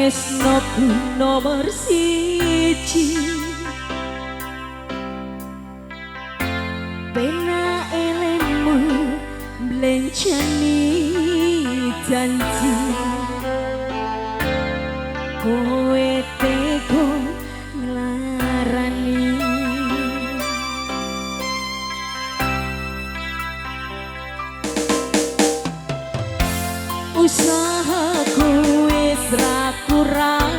tresnoku nomor siji. Pena elemu blencani janji, kowe tega nglarani. Usahaku wis ra kurang,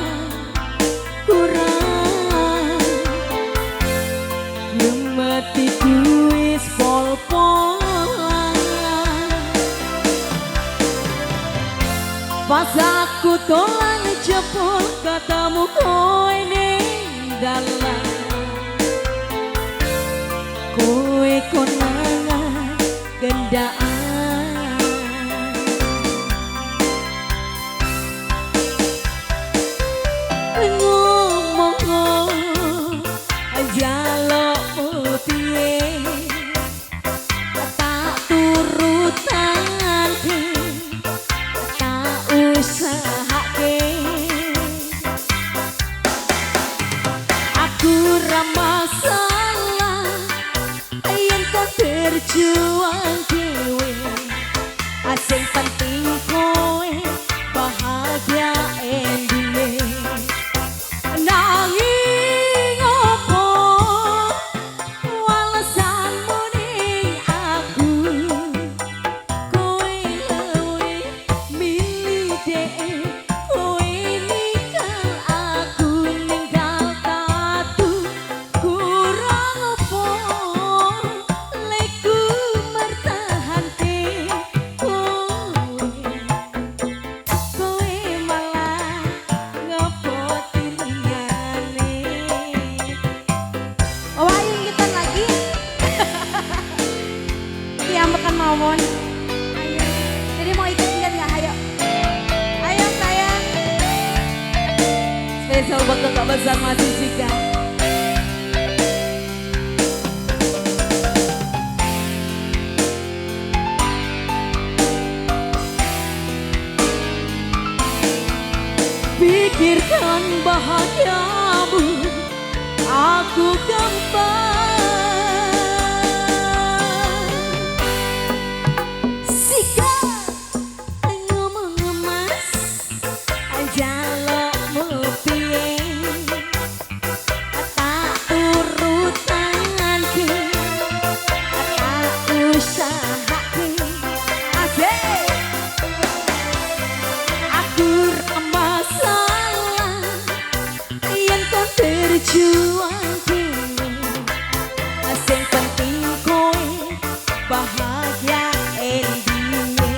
gemetiku wis pol-polan. Pas aku dolan jebol ketemu kowe ning dalan, kowe konangan gendaan. Berjuang dewe, asing penting kowe bahagia endinge. Nanging opo walesanmu ning aku, kowe luwe milih dek, kowe ninggal aku ninggal tatu. Kurang opo mawon. Jadi mau ikut lihat nggak? Ayo, ayo sayang. Spesial buat kakak besar Mas Jessica. Pikirkan bahagiamu, aku gampang. Berjuang dewe, asing penting kowe bahagia endinge.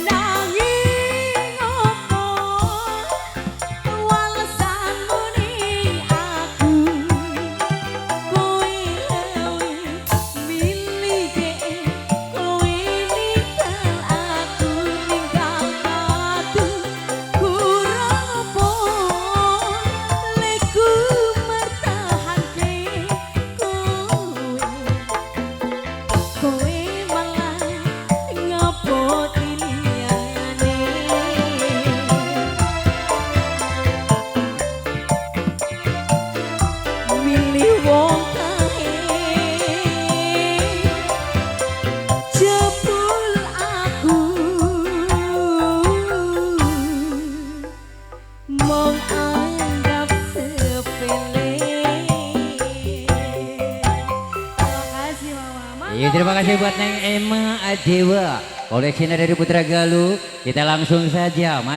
Nanging opo walesanmu ning aku, kowe luwe milih dek, kowe ninggal aku ninggal tatu. Kurang opo Ya, terima kasih buat Neng Emma Adewa, koleksioner dari Putra Galuh. Kita langsung saja.